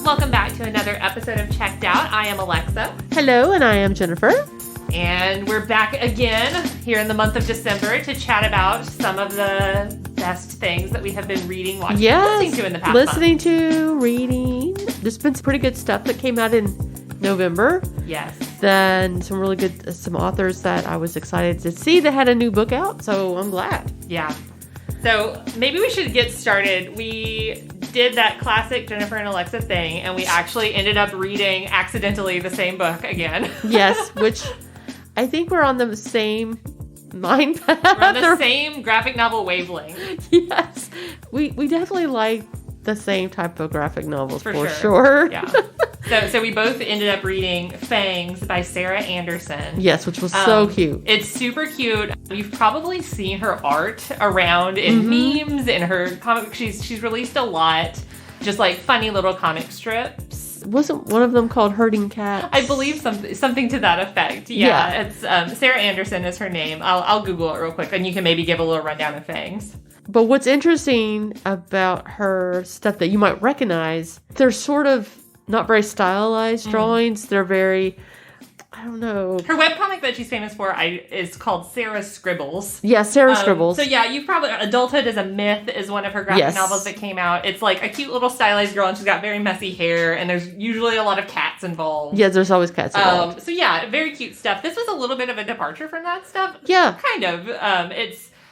Welcome back to another episode of Checked Out. I am Alexa. Hello, and I am Jennifer. And we're back again here in the month of December to chat about some of the best things that we have been reading, watching, listening to in the past month. Reading. There's been some pretty good stuff that came out in November. Yes. Then some really good, some authors that I was excited to see that had a new book out, so I'm glad. Yeah. So maybe we should get started. We did that classic Jennifer and Alexa thing, and we actually ended up reading accidentally the same book again. Yes, which I think we're on the same mind path. We're on the same graphic novel wavelength. Yes. We definitely like the same type of graphic novels for sure. Yeah. So we both ended up reading Fangs by Sarah Anderson. Yes, which was so cute. It's super cute. You've probably seen her art around in memes, in her comic. She's released a lot, just like funny little comic strips. Wasn't one of them called Herding Cats? I believe something to that effect. Yeah. It's Sarah Anderson is her name. I'll Google it real quick, and you can maybe give a little rundown of Fangs. But what's interesting about her stuff that you might recognize, they're sort of not very stylized drawings. They're very, I don't know. Her webcomic that she's famous for is called Sarah Scribbles. Yeah, Sarah Scribbles. So yeah, you probably, Adulthood is a Myth is one of her graphic novels that came out. It's like a cute little stylized girl, and she's got very messy hair, and there's usually a lot of cats involved. Yeah, there's always cats involved. So yeah, very cute stuff. This was a little bit of a departure from that stuff. Yeah. Kind of.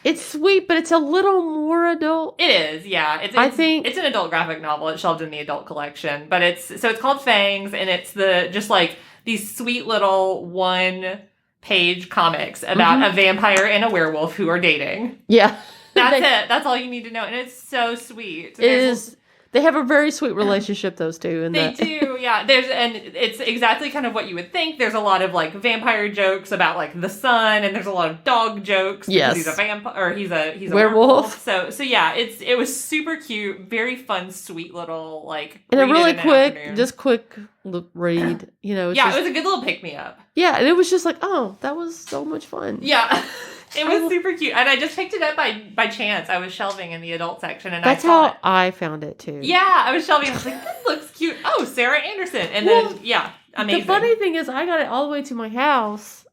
It's sweet, but it's a little more adult. It is, yeah. I think it's an adult graphic novel. It's shelved in the adult collection, but it's called Fangs, and it's just like these sweet little one-page comics about a vampire and a werewolf who are dating. Yeah, that's it. That's all you need to know, and it's so sweet. It is. They have a very sweet relationship, those two. And they do, yeah. And it's exactly kind of what you would think. There's a lot of like vampire jokes about like the sun, and there's a lot of dog jokes because he's a vampire or he's a werewolf. So yeah, it was super cute, very fun, sweet little like. And a really quick read. You know, it was a good little pick me up. Yeah, and it was just like, oh, that was so much fun. Yeah. It was super cute. And I just picked it up by chance. I was shelving in the adult section, and that's how I found it too. Yeah, I was shelving. I was like, this looks cute. Oh, Sarah Anderson. And then, amazing. The funny thing is, I got it all the way to my house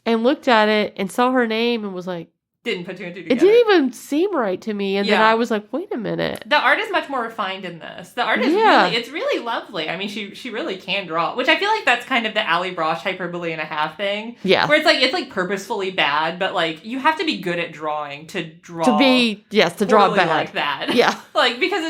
and looked at it and saw her name and was like, didn't put two and two together. It didn't even seem right to me. And then I was like, wait a minute. The art is much more refined in this. The art is it's really lovely. I mean, she really can draw, which I feel like that's kind of the Allie Brosh hyperbole and a half thing. Yeah. Where it's like purposefully bad, but like you have to be good at drawing to draw. To draw bad. Like that. Yeah. Like, because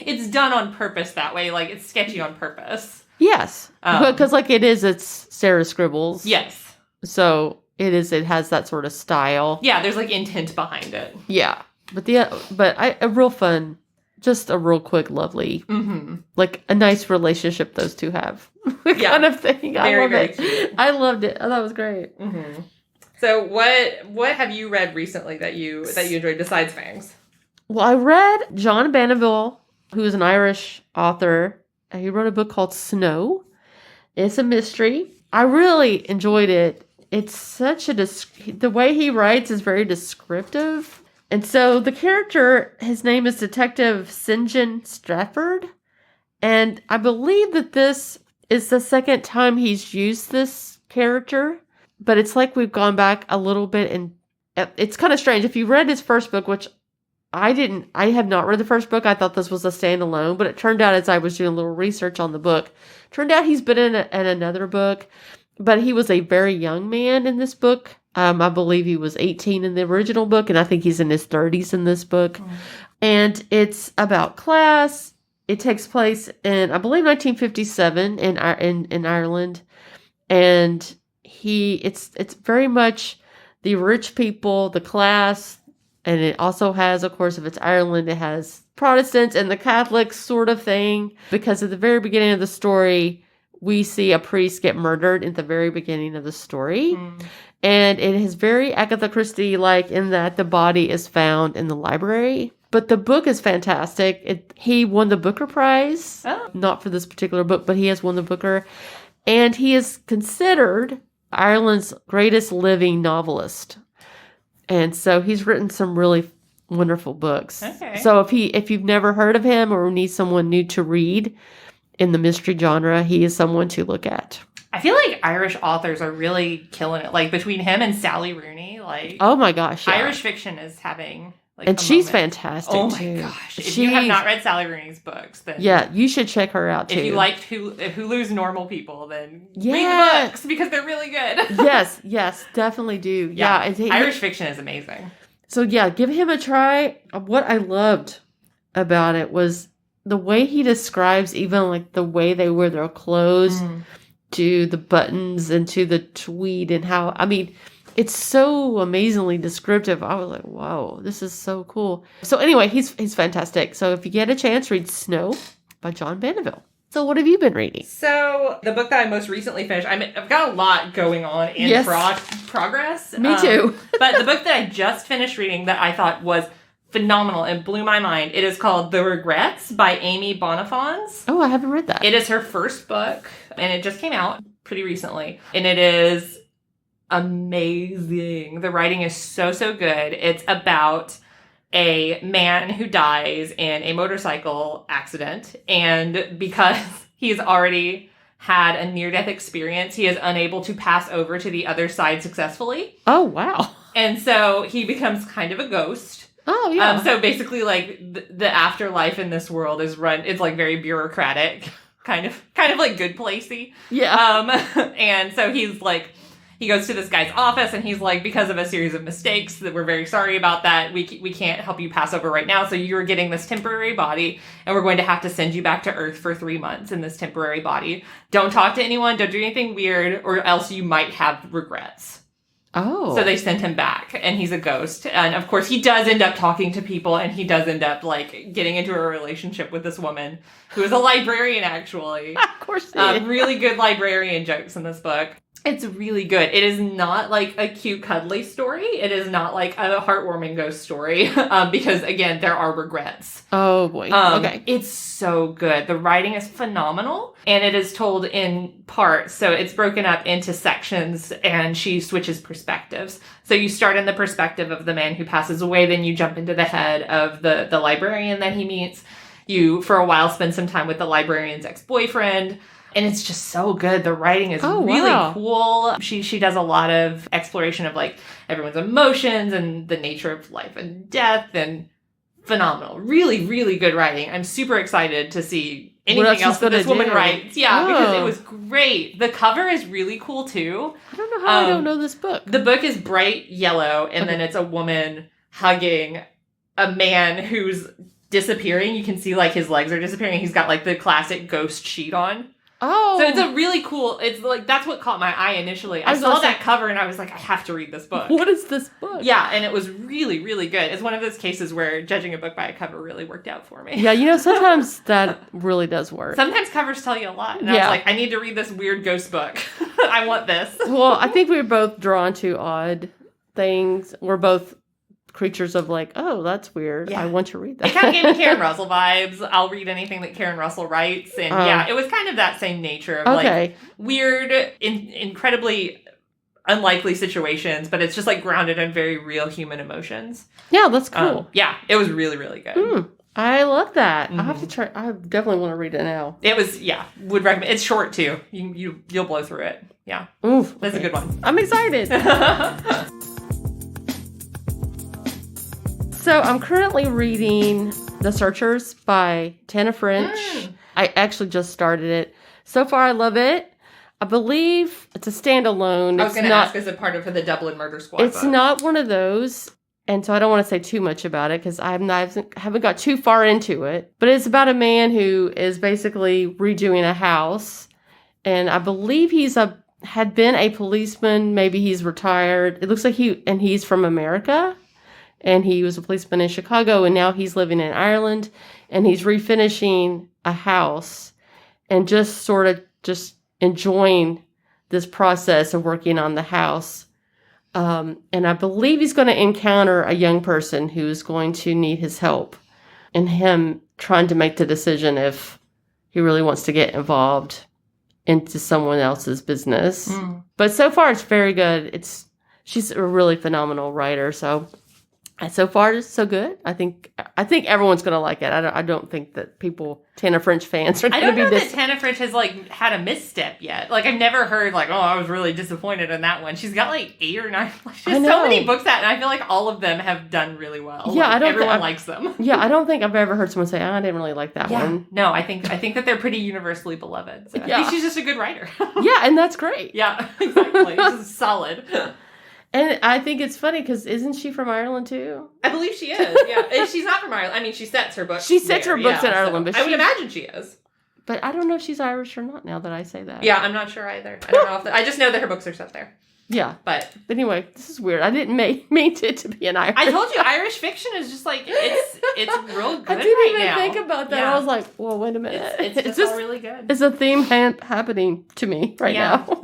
it's done on purpose that way. Like, it's sketchy on purpose. Yes. Because it's Sarah Scribbles. Yes. So it has that sort of style. Yeah, there's like intent behind it. Yeah. A real fun, just a real quick, lovely, like a nice relationship those two have. Kind of thing. Very cute. I loved it. I thought it was great. Mm-hmm. So what have you read recently that you enjoyed besides Fangs? Well, I read John Banneville, who is an Irish author. He wrote a book called Snow. It's a mystery. I really enjoyed it. It's such the way he writes is very descriptive. And so the character, his name is Detective St. John Stratford. And I believe that this is the second time he's used this character. But it's like we've gone back a little bit, and it's kind of strange. If you read his first book, which I have not read the first book. I thought this was a standalone, but it turned out as I was doing a little research on the book, turned out he's been in another book. But he was a very young man in this book. I believe he was 18 in the original book, and I think he's in his 30s in this book. And it's about class. It takes place in, I believe, 1957 in Ireland. And it's very much the rich people, the class, and it also has, of course, if it's Ireland, it has Protestants and the Catholics sort of thing. Because at the very beginning of the story, we see a priest get murdered at the very beginning of the story. And it is very Agatha Christie-like in that the body is found in the library. But the book is fantastic. He won the Booker Prize. Not for this particular book, but he has won the Booker. And he is considered Ireland's greatest living novelist. And so he's written some really wonderful books. Okay. So if you've never heard of him or need someone new to read, in the mystery genre, he is someone to look at. I feel like Irish authors are really killing it. Like between him and Sally Rooney, like oh my gosh, yeah. Irish fiction is having like and she's fantastic. Oh my gosh! If you have not read Sally Rooney's books, then yeah, you should check her out too. If you liked Hulu's Normal People, then read the books because they're really good. yes, definitely do. Yeah, Irish fiction is amazing. So yeah, give him a try. What I loved about it was the way he describes even like the way they wear their clothes. To the buttons and to the tweed and how, I mean, it's so amazingly descriptive. I was like, wow, this is so cool. So anyway, he's fantastic. So if you get a chance, read Snow by John Bandeville. So what have you been reading? So the book that I most recently finished, I've got a lot going on in progress. Me too. But the book that I just finished reading that I thought was phenomenal and blew my mind. It is called The Regrets by Amy Bonifants. Oh, I haven't read that. It is her first book, and it just came out pretty recently. And it is amazing. The writing is so good. It's about a man who dies in a motorcycle accident, and because he's already had a near-death experience, he is unable to pass over to the other side successfully. Oh, wow. And so he becomes kind of a ghost. Oh, yeah. So basically, like, the afterlife in this world is it's like very bureaucratic, kind of like Good Placey. Yeah. And so he's like, he goes to this guy's office and he's like, because of a series of mistakes that we're very sorry about that, we can't help you pass over right now. So you're getting this temporary body and we're going to have to send you back to Earth for 3 months in this temporary body. Don't talk to anyone. Don't do anything weird or else you might have regrets. Oh. So they sent him back, and he's a ghost. And, of course, he does end up talking to people, and he does end up, like, getting into a relationship with this woman who is a librarian, actually. Of course he is. Really good librarian jokes in this book. It's really good. It is not, like, a cute, cuddly story. It is not, like, a heartwarming ghost story, because, again, there are regrets. Oh, boy. Okay. It's so good. The writing is phenomenal, and it is told in parts. So it's broken up into sections, and she switches perspectives. So you start in the perspective of the man who passes away, then you jump into the head of the librarian that he meets. You, for a while, spend some time with the librarian's ex-boyfriend. And it's just so good. The writing is really cool. She does a lot of exploration of like everyone's emotions and the nature of life and death, and phenomenal. Really, really good writing. I'm super excited to see anything else that this woman writes. Yeah, because it was great. The cover is really cool too. I don't know how I don't know this book. The book is bright yellow, and then it's a woman hugging a man who's disappearing. You can see like his legs are disappearing. He's got like the classic ghost sheet on. Oh. So it's a really cool, it's like, that's what caught my eye initially. I saw that cover and I was like, I have to read this book. What is this book? Yeah, and it was really, really good. It's one of those cases where judging a book by a cover really worked out for me. Yeah, sometimes that really does work. Sometimes covers tell you a lot. And I was like, I need to read this weird ghost book. I want this. Well, I think we were both drawn to odd things. We're both creatures of like, oh, that's weird. Yeah. I want to read that. It kind of gave me Karen Russell vibes. I'll read anything that Karen Russell writes. And it was kind of that same nature of like weird, incredibly unlikely situations, but it's just like grounded in very real human emotions. Yeah, that's cool. It was really, really good. I love that. Mm-hmm. I have to try. I definitely want to read it now. It was, would recommend. It's short too. You'll blow through it. Yeah. Oof. That's a good one. I'm excited. So I'm currently reading The Searchers by Tana French. I actually just started it. So far, I love it. I believe it's a standalone. I was going to ask, is it part of the Dublin Murder Squad? It's not one of those. And so I don't want to say too much about it because I haven't got too far into it. But it's about a man who is basically redoing a house. And I believe had been a policeman. Maybe he's retired. It looks like he's from America. And he was a policeman in Chicago, and now he's living in Ireland, and he's refinishing a house and just sort of just enjoying this process of working on the house. And I believe he's going to encounter a young person who's going to need his help, and him trying to make the decision if he really wants to get involved into someone else's business. But so far, it's very good. She's a really phenomenal writer, so So far, so good. I think everyone's going to like it. I don't think that Tana French fans are going to be I don't know that Tana French has, like, had a misstep yet. Like, I've never heard, like, oh, I was really disappointed in that one. She's got, like, 8 or 9. She has so many books out, and I feel like all of them have done really well. Yeah, like, everyone likes them. Yeah, I don't think I've ever heard someone say, I didn't really like that one. No, I think that they're pretty universally beloved. So I think she's just a good writer. Yeah, and that's great. Yeah, exactly. This is solid. And I think it's funny because isn't she from Ireland too? I believe she is. Yeah, and she's not from Ireland. I mean, she sets her books. She sets her books in Ireland, but I would imagine she is. But I don't know if she's Irish or not. Now that I say that. Yeah, I'm not sure either. I don't know I just know that her books are set there. Yeah, but anyway, this is weird. I didn't mean it to be an Irish. I told you, Irish fiction is just like it's real good. I didn't even think about that. Yeah. I was like, well, wait a minute. It's just really good. It's a theme happening to me right now.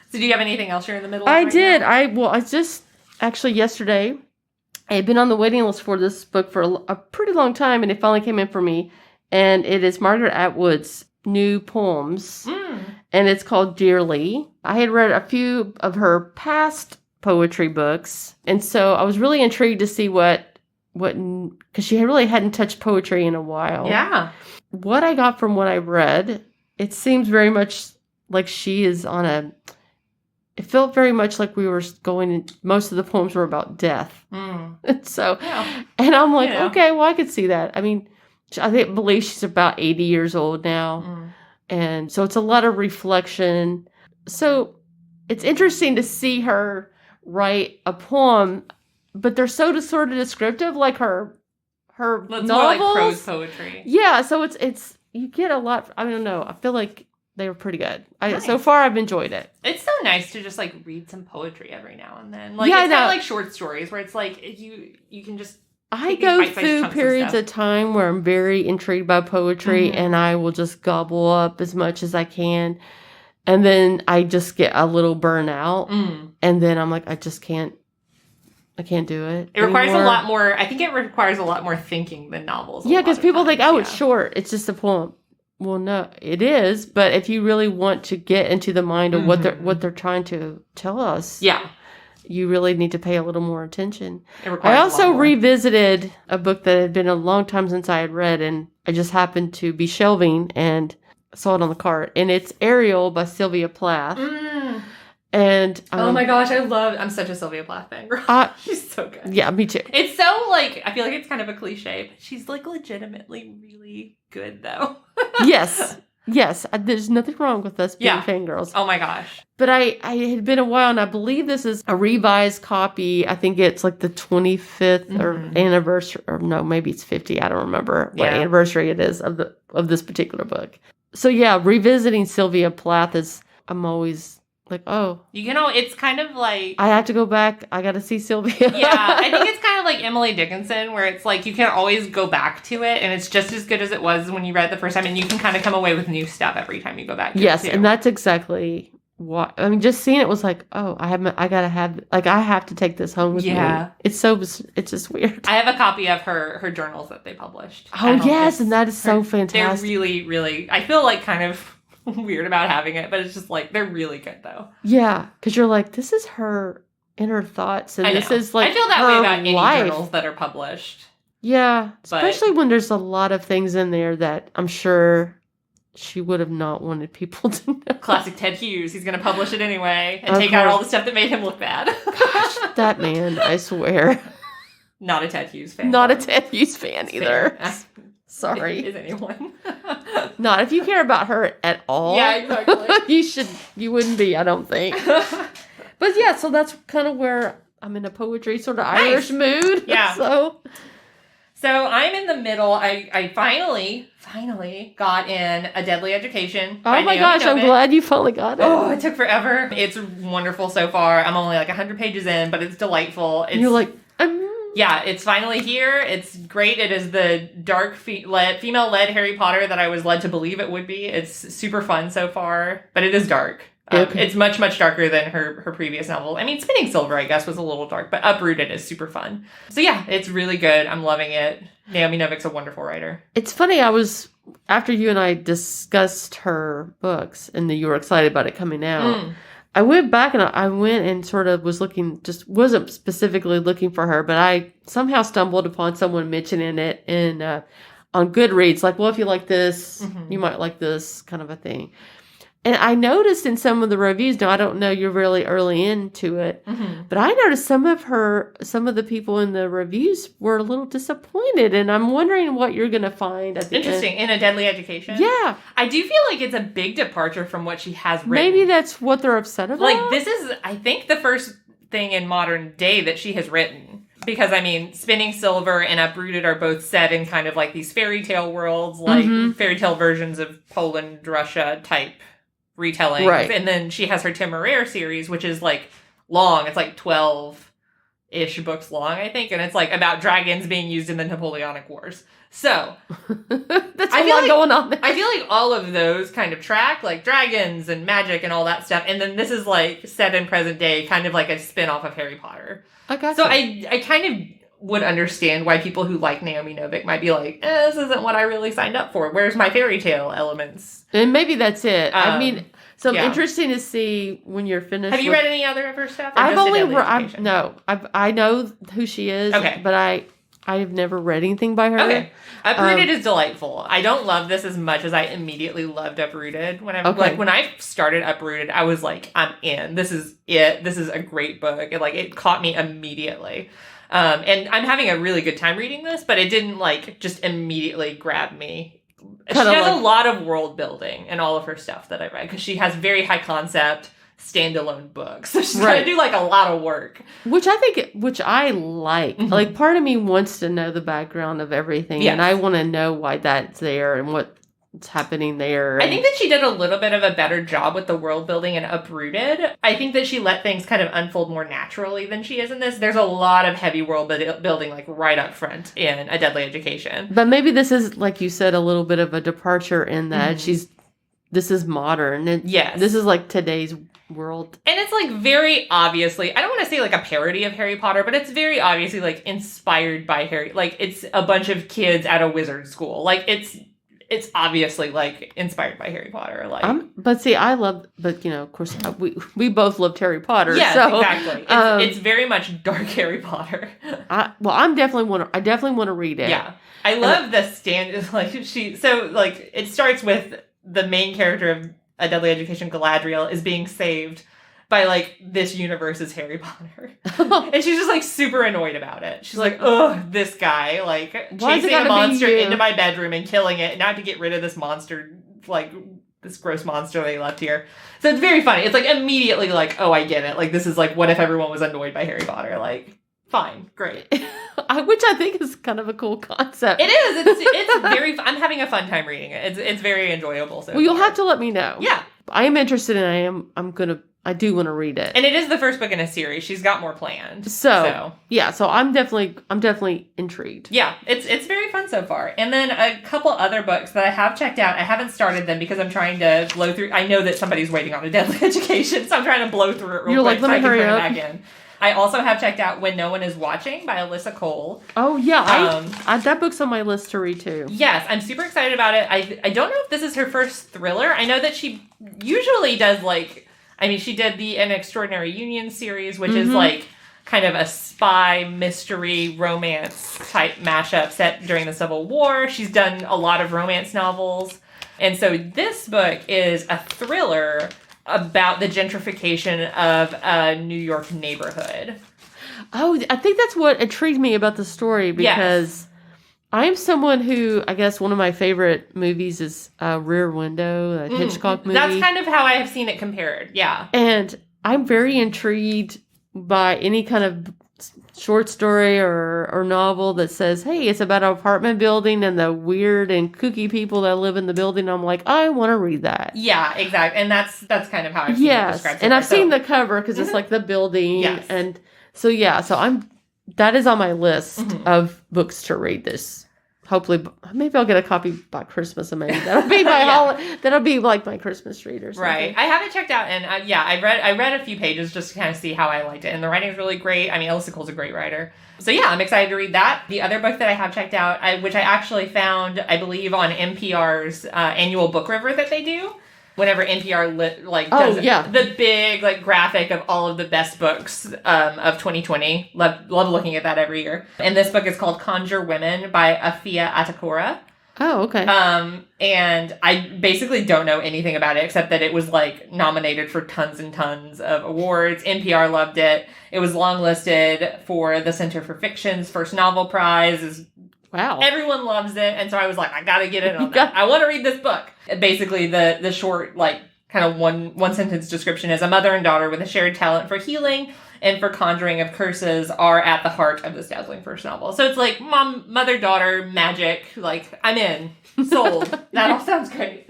So do you have anything else you're in the middle of? I did. Now? I just actually yesterday, I had been on the waiting list for this book for a pretty long time, and it finally came in for me. And it is Margaret Atwood's new poems, and it's called Dearly. I had read a few of her past poetry books, and so I was really intrigued to see what because she really hadn't touched poetry in a while. Yeah. What I got from what I read, it seems very much like she is on it felt very much like we were most of the poems were about death. So, and I'm like, okay, well, I could see that. I mean, I believe she's about 80 years old now. And so it's a lot of reflection. So it's interesting to see her write a poem, but they're so sort of descriptive, like her novels. More like prose poetry. Yeah, so it's you get a lot. I don't know. I feel like they were pretty good. Nice. So far, I've enjoyed it. It's so nice to just like read some poetry every now and then. Like it's kind of like short stories where it's like you can just. I go through periods of time where I'm very intrigued by poetry, and I will just gobble up as much as I can, and then I just get a little burnout, and then I'm like, I can't do it. It requires a lot more. I think it requires a lot more thinking than novels. Yeah, because people think, it's short. It's just a poem. Well, no, it is. But if you really want to get into the mind of what they're trying to tell us, you really need to pay a little more attention. I also revisited a book that had been a long time since I had read, and I just happened to be shelving and saw it on the cart. And it's Ariel by Sylvia Plath. And oh my gosh, I'm such a Sylvia Plath fan. She's so good. Yeah, me too. It's so like, I feel like it's kind of a cliche, but she's like legitimately really good though. Yes. There's nothing wrong with us being fangirls. Oh my gosh. But I had been a while, and I believe this is a revised copy. I think it's like the 25th or anniversary, or no, maybe it's 50. I don't remember what anniversary it is of this particular book. So yeah, revisiting Sylvia Plath I'm always like, oh. It's kind of like... I have to go back. I got to see Sylvia. Yeah, I think it's kind of like Emily Dickinson, where it's like you can always go back to it, and it's just as good as it was when you read it the first time, and you can kind of come away with new stuff every time you go back to it, too. And that's exactly what... I mean, just seeing it was like, oh, I have to take this home with me. It's just weird. I have a copy of her journals that they published. Oh, yes, and that is so fantastic. They're really, really... I feel like kind of... weird about having it, but it's just like they're really good though. Yeah, because you're like, this is her inner thoughts, and this is like I feel that way about any journals that are published. Yeah, especially when there's a lot of things in there that I'm sure she would have not wanted people to know. Classic Ted Hughes. He's going to publish it anyway and take out all the stuff that made him look bad. Gosh, that man, I swear. Not a Ted Hughes fan. Not a Ted Hughes fan either. Sorry. Is anyone? Not if you care about her at all. Yeah, exactly. You wouldn't be, I don't think. But yeah, so that's kind of where I'm in a poetry sort of Irish mood. Yeah. So I'm in the middle. I finally got in A Deadly Education. Oh my gosh, I'm glad you finally got it. Oh, it took forever. It's wonderful so far. I'm only like 100 pages in, but it's delightful. You're like, yeah, it's finally here. It's great. It is the dark female-led Harry Potter that I was led to believe it would be. It's super fun so far, but it is dark. It's much, much darker than her previous novel. I mean, Spinning Silver, I guess, was a little dark, but Uprooted is super fun. So yeah, it's really good. I'm loving it. Naomi Novik's a wonderful writer. It's funny, after you and I discussed her books and you were excited about it coming out, I went back and I went and sort of was looking, just wasn't specifically looking for her, but I somehow stumbled upon someone mentioning it on Goodreads. Like, well, if you like this, you might like this kind of a thing. And I noticed in some of the reviews, now I don't know, you're really early into it, but I noticed some of the people in the reviews were a little disappointed, and I'm wondering what you're going to find at the Interesting. end. In A Deadly Education? Yeah. I do feel like it's a big departure from what she has written. Maybe that's what they're upset about? Like, this is, I think, the first thing in modern day that she has written. Because, I mean, Spinning Silver and Uprooted are both set in kind of like these fairy tale worlds, like fairy tale versions of Poland, Russia type retelling. Right. And then she has her Temeraire series, which is like long. It's like 12-ish books long, I think. And it's like about dragons being used in the Napoleonic Wars. So that's a lot going on there. I feel like all of those kind of track, like dragons and magic and all that stuff. And then this is like set in present day, kind of like a spin-off of Harry Potter. I got so I kind of would understand why people who like Naomi Novik might be like, this isn't what I really signed up for. Where's my fairy tale elements? And maybe that's it. I mean, so interesting to see when you're finished. Have you read any other of her stuff? I've only read. No, I know who she is. Okay, but I have never read anything by her. Okay, Uprooted is delightful. I don't love this as much as I immediately loved Uprooted. When I started Uprooted, I was like, I'm in. This is it. This is a great book. It caught me immediately. And I'm having a really good time reading this, but it didn't just immediately grab me. She has a lot of world building in all of her stuff that I read, because she has very high concept standalone books. So she's got to do a lot of work. Which I like. Like, part of me wants to know the background of everything, and I want to know why that's there and what's happening there. I think that she did a little bit of a better job with the world building in Uprooted. I think that she let things kind of unfold more naturally than she is in this. There's a lot of heavy world building right up front in A Deadly Education. But maybe this is, like you said, a little bit of a departure in that this is modern. And this is today's world. And it's very obviously, I don't want to say a parody of Harry Potter, but it's very obviously inspired by Harry. It's a bunch of kids at a wizard school. It's obviously inspired by Harry Potter. But see, of course, we both loved Harry Potter. Yeah, so, exactly. It's very much dark Harry Potter. I definitely want to read it. Yeah, I love the stand. It starts with the main character of A Deadly Education, Galadriel, is being saved by this universe's Harry Potter. And she's just super annoyed about it. She's like, ugh, this guy, chasing a monster into my bedroom and killing it, and now I have to get rid of this monster, this gross monster they left here. So it's very funny. It's immediately oh, I get it. This is what if everyone was annoyed by Harry Potter? Fine, great. Which I think is kind of a cool concept. It is. It's very. I'm having a fun time reading it. It's very enjoyable. So you'll have to let me know. Yeah, I am interested, and I do want to read it. And it is the first book in a series. She's got more planned. So I'm definitely intrigued. Yeah, it's very fun so far. And then a couple other books that I have checked out. I haven't started them because I'm trying to blow through. I know that somebody's waiting on A Deadly Education, so I'm trying to blow through it real quick so I can turn it back in. I also have checked out When No One Is Watching by Alyssa Cole. Oh, yeah. That book's on my list to read, too. Yes, I'm super excited about it. I don't know if this is her first thriller. I know that she usually does, she did the An Extraordinary Union series, which is, kind of a spy, mystery, romance type mashup set during the Civil War. She's done a lot of romance novels. And so this book is a thriller about the gentrification of a New York neighborhood. Oh, I think that's what intrigued me about the story, because I'm someone who, I guess one of my favorite movies is Rear Window, a Hitchcock movie. That's kind of how I have seen it compared, yeah. And I'm very intrigued by any kind of short story or novel that says, hey, it's about an apartment building and the weird and kooky people that live in the building. I'm like, I want to read that. Yeah, exactly. And that's kind of how I've seen it described. And I've seen the cover because it's the building. Yes. And so, that is on my list of books to read this. Hopefully, maybe I'll get a copy by Christmas, and maybe that'll be my that'll be my Christmas read or something. Right. I haven't checked out, and I read a few pages just to kind of see how I liked it, and the writing's really great. I mean, Alyssa Cole's a great writer, so I'm excited to read that. The other book that I have checked out, which I actually found, I believe, on NPR's annual Book River that they do, whenever NPR does the big like graphic of all of the best books of 2020. Love looking at that every year. And this book is called Conjure Women by Afia Atakora. Oh, okay. And I basically don't know anything about it except that it was like nominated for tons and tons of awards. NPR loved it. It was longlisted for the Center for Fiction's first novel prize. Wow. Everyone loves it. And so I was like, I gotta get in on that. I want to read this book. Basically, the short, like, kind of one sentence description is: a mother and daughter with a shared talent for healing and for conjuring of curses are at the heart of this dazzling first novel. So it's like mother, daughter, magic. Like, I'm in. Sold. That all sounds great.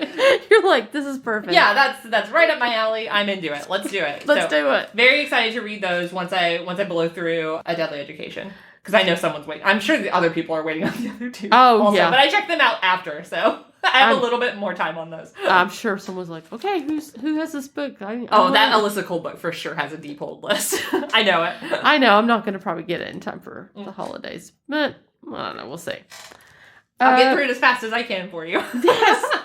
You're like, this is perfect. Yeah, that's right up my alley. I'm into it. Let's do it. Let's do it. Very excited to read those once I blow through A Deadly Education. Because I know someone's waiting. I'm sure the other people are waiting on the other two. Oh, also, yeah. But I checked them out after, so I have a little bit more time on those. I'm sure someone's like, okay, who has this book? That Alyssa Cole book for sure has a deep hold list. I know it. I know. I'm not going to probably get it in time for the holidays. But, I don't know. We'll see. I'll get through it as fast as I can for you.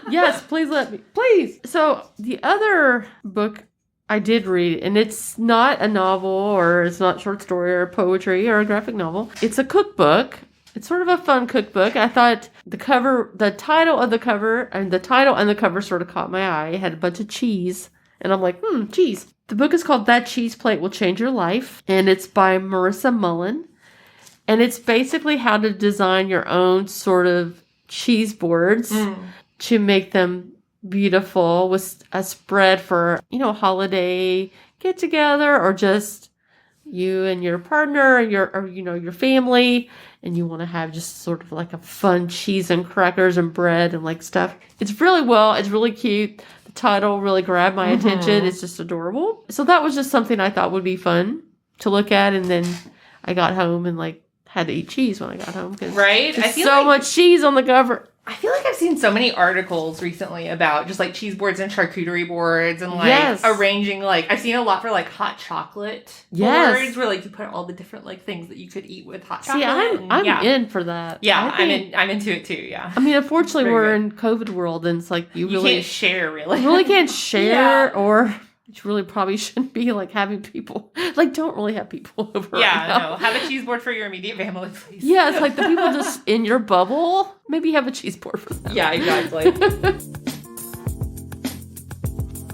Yes, please let me. Please. So, the other book I did read, and it's not a novel, or it's not short story or poetry or a graphic novel. It's a cookbook. It's sort of a fun cookbook. I thought the title and the cover sort of caught my eye. It had a bunch of cheese, and I'm like, cheese. The book is called That Cheese Plate Will Change Your Life, and it's by Marissa Mullen. And it's basically how to design your own sort of cheese boards to make them beautiful with a spread for, holiday get together, or just you and your partner and your family, and you want to have just sort of like a fun cheese and crackers and bread and like stuff. It's really cute. The title really grabbed my attention. It's just adorable. So that was just something I thought would be fun to look at. And then I got home and like had to eat cheese when I got home. Right? There's so much cheese on the cover. I feel like I've seen so many articles recently about just like cheese boards and charcuterie boards and like arranging, like I've seen a lot for like hot chocolate boards where like you put all the different like things that you could eat with hot chocolate. See, I'm in for that. Yeah, I'm into it too. Yeah. I mean, unfortunately, we're in COVID world, and it's like you really can't share. Really, you really can't share, or you really probably shouldn't be like having people like don't really have people over. Yeah, no, have a cheese board for your immediate family, please. Yeah, it's like the people just in your bubble. Maybe have a cheese board for them. Yeah, exactly.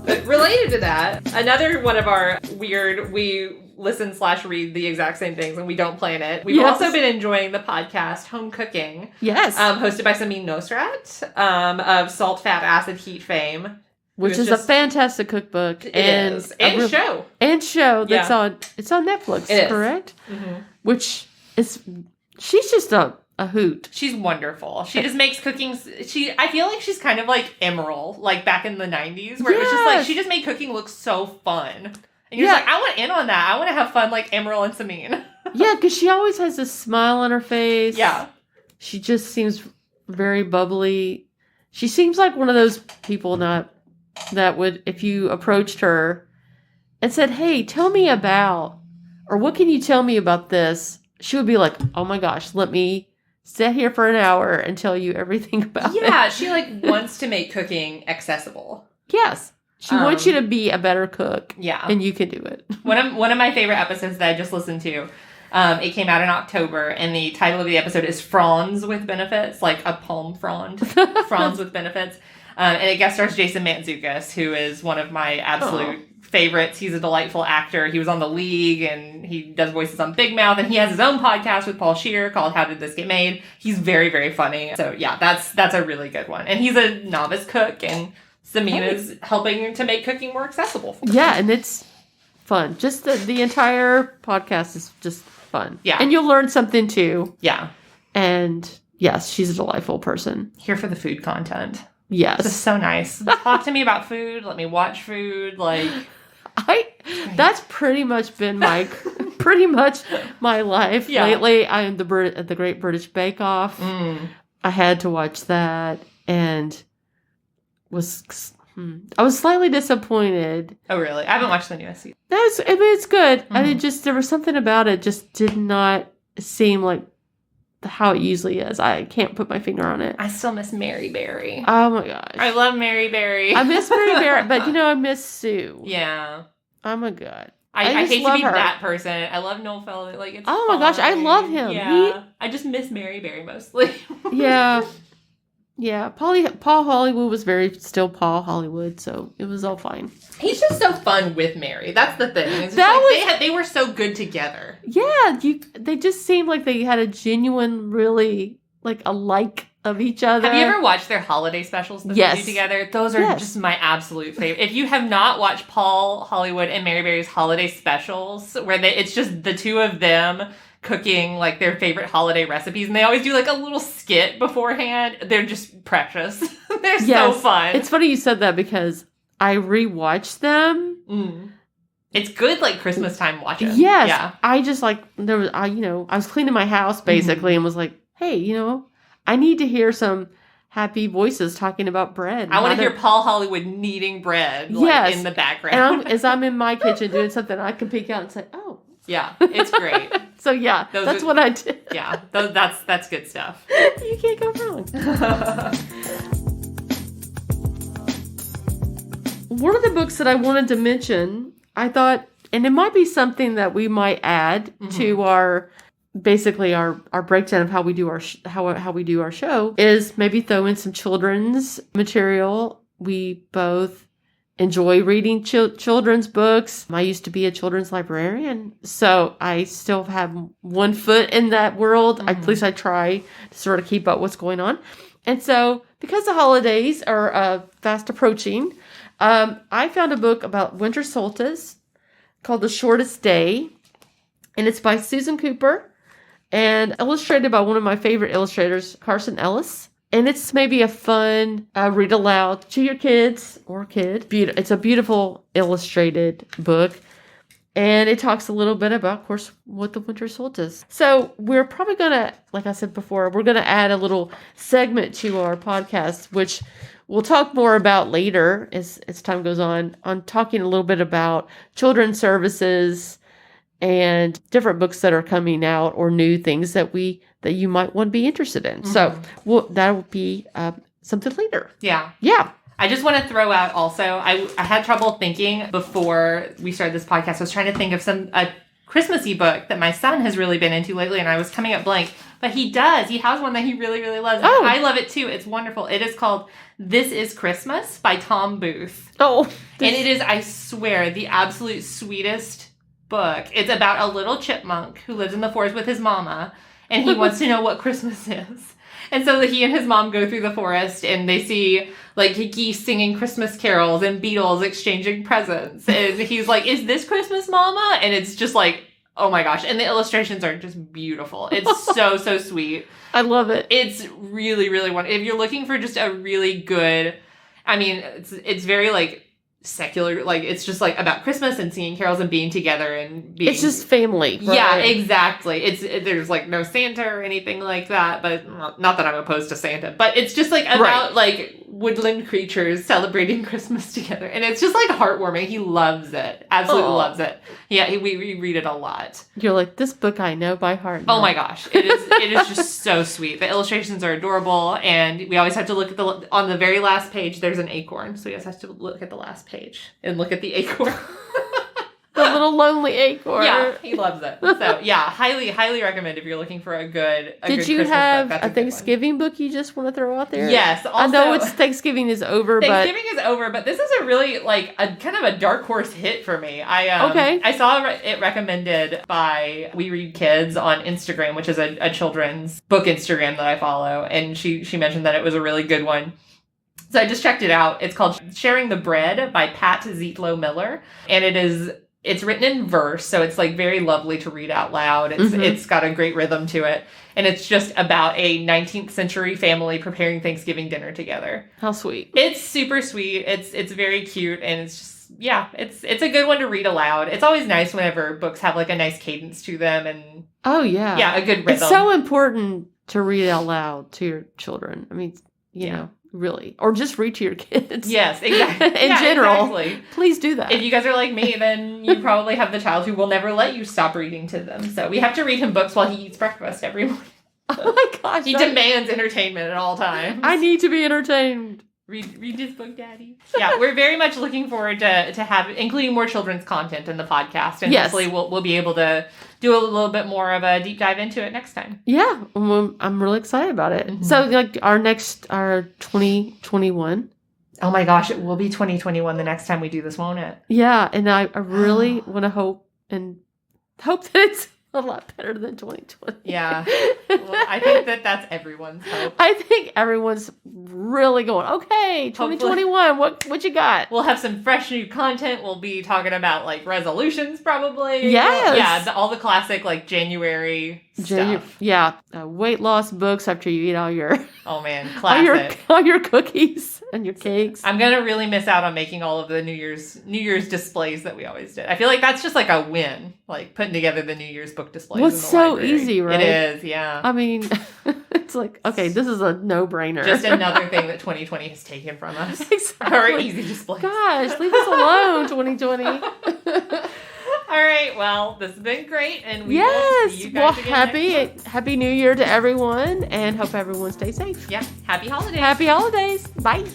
But related to that, another one of our weird, we listen/read the exact same things and we don't plan it. We've also been enjoying the podcast Home Cooking. Yes. Hosted by Samin Nosrat of Salt, Fat, Acid, Heat fame. Which is a fantastic cookbook. And show. And show that's on Netflix, correct? Mm-hmm. Which is, she's just a hoot. She's wonderful. She just makes cooking. I feel like she's kind of like Emerald, like back in the 90s, where it was just like, she just made cooking look so fun. And you're just like, I want in on that. I want to have fun like Emerald and Samin. Yeah, because she always has this smile on her face. Yeah. She just seems very bubbly. She seems like one of those people that would, if you approached her and said, hey, tell me about, or what can you tell me about this? She would be like, oh my gosh, let me sit here for an hour and tell you everything about it. Yeah, she like wants to make cooking accessible. Yes. She wants you to be a better cook. Yeah. And you can do it. One of my favorite episodes that I just listened to, it came out in October, and the title of the episode is Fronds with Benefits, like a palm frond. Fronds with Benefits. And it guest stars Jason Mantzoukas, who is one of my absolute favorites. He's a delightful actor. He was on The League, and he does voices on Big Mouth, and he has his own podcast with Paul Scheer called How Did This Get Made? He's very, very funny. So yeah, that's a really good one. And he's a novice cook, and Samin is helping to make cooking more accessible for Yeah, and it's fun. Just the entire podcast is just fun. Yeah. And you'll learn something too. Yeah. And yes, she's a delightful person. Here for the food content. Yes. This is so nice. Talk to me about food. Let me watch food. Like, that's pretty much been my life lately. I am the Great British Bake Off. I had to watch that and I was slightly disappointed. Oh, really? I haven't watched the newest season. It's good. Mm-hmm. There was something about it just did not seem like how it usually is. I can't put my finger on it. I still miss Mary Berry. Oh my gosh. I love Mary Berry. I miss Mary Berry, but I miss Sue. Yeah. Oh my God. I hate to be that person. I love Noel Fallon. Like, it's oh my gosh, I love him. Yeah. I just miss Mary Berry mostly. Yeah. Yeah. Paul Hollywood was still Paul Hollywood, so it was all fine. He's just so fun with Mary. That's the thing. It's they were so good together. Yeah. They just seemed like they had a genuine, really, like, a like of each other. Have you ever watched their holiday specials that they do together? Those are just my absolute favorite. If you have not watched Paul Hollywood and Mary Berry's holiday specials, where it's just the two of them cooking like their favorite holiday recipes, and they always do like a little skit beforehand. They're just precious. They're so fun. It's funny you said that because I rewatched them. It's good like Christmas time watching. Yes. Yeah. I just like I was cleaning my house basically and was like, hey, I need to hear some happy voices talking about bread. I want to hear Paul Hollywood kneading bread in the background. And as I'm in my kitchen doing something, I can peek out and say, oh. Yeah, it's great. So yeah, that's what I did. Yeah, that's good stuff. You can't go wrong. One of the books that I wanted to mention, I thought, and it might be something that we might add to our breakdown of how we do how we do our show, is maybe throw in some children's material. We both enjoy reading children's books. I used to be a children's librarian, so I still have one foot in that world. At least I try to sort of keep up what's going on. And so, because the holidays are fast approaching, I found a book about winter solstice called The Shortest Day, and it's by Susan Cooper and illustrated by one of my favorite illustrators, Carson Ellis. And it's maybe a fun read aloud to your kids or kid. It's a beautiful illustrated book. And it talks a little bit about, of course, what the winter solstice is. So we're probably going to, like I said before, we're going to add a little segment to our podcast, which we'll talk more about later as time goes on talking a little bit about children's services and different books that are coming out or new things that you might want to be interested in. So that will be something later. Yeah. Yeah. I just want to throw out also, I had trouble thinking before we started this podcast. I was trying to think of a Christmassy book that my son has really been into lately, and I was coming up blank. But he does. He has one that he really, really loves. Oh. I love it too. It's wonderful. It is called This Is Christmas by Tom Booth. Oh. And it is, I swear, the absolute sweetest book. It's about a little chipmunk who lives in the forest with his mama, and he wants to know what Christmas is. And so he and his mom go through the forest, and they see like geese singing Christmas carols and beetles exchanging presents. And he's like, "Is this Christmas, Mama?" And it's just like, oh my gosh. And the illustrations are just beautiful. It's so sweet. I love it. It's really, really wonderful. If you're looking for just a really good, I mean, it's very like secular, like it's just like about Christmas and singing carols and being together and being, it's just family, right? Yeah, exactly. There's like no Santa or anything like that, but not that I'm opposed to Santa, but it's just like about like woodland creatures celebrating Christmas together, and it's just like heartwarming. He loves it, absolutely loves it. Yeah, we read it a lot. You're like, this book I know by heart now. Oh my gosh, it is just so sweet. The illustrations are adorable, and we always have to look at on the very last page there's an acorn, so we always have to look at the last page and look at the acorn. The little lonely acorn. Yeah, he loves it. So yeah, highly recommend if you're looking for a good Did you have a Thanksgiving book you just want to throw out there? Yes. Also, I know Thanksgiving is over, Thanksgiving is over, but this is a really like a kind of a dark horse hit for me. I saw it recommended by We Read Kids on Instagram, which is a children's book Instagram that I follow, and she mentioned that it was a really good one. So I just checked it out. It's called Sharing the Bread by Pat Zietlow Miller, and it's written in verse, so it's like very lovely to read out loud. It's got a great rhythm to it, and it's just about a 19th century family preparing Thanksgiving dinner together. How sweet! It's super sweet. It's very cute, and it's just it's a good one to read aloud. It's always nice whenever books have like a nice cadence to them, and a good rhythm. It's so important to read out loud to your children. I mean, you know. Really. Or just read to your kids. Yes, exactly. In general. Exactly. Please do that. If you guys are like me, then you probably have the child who will never let you stop reading to them. So we have to read him books while he eats breakfast every morning. Oh my gosh. He demands entertainment at all times. I need to be entertained. Read this book, Daddy. Yeah, we're very much looking forward to have including more children's content in the podcast, and hopefully we'll be able to do a little bit more of a deep dive into it next time. Yeah, I'm really excited about it. Mm-hmm. So, like our 2021. Oh my gosh, it will be 2021 the next time we do this, won't it? Yeah, and I really want to hope that it's a lot better than 2020. Yeah. Well, I think that's everyone's hope. I think everyone's really going, okay, 2021, what you got? We'll have some fresh new content. We'll be talking about like resolutions probably. Yes. Yeah, all the classic like January stuff. Yeah. Weight loss books after you eat all your... Oh man, classic. all your cookies and your cakes. I'm going to really miss out on making all of the New Year's displays that we always did. I feel like that's just like a win, like putting together the New Year's book displays. Well, it's so library. Easy, right? It is, yeah. I mean, it's like, okay, this is a no-brainer. Just another thing that 2020 has taken from us. Exactly. Our easy displays. Gosh, leave us alone, 2020. All right, well, this has been great, and we will see you guys again happy New Year to everyone, and hope everyone stays safe. Yeah, happy holidays. Happy holidays. Bye.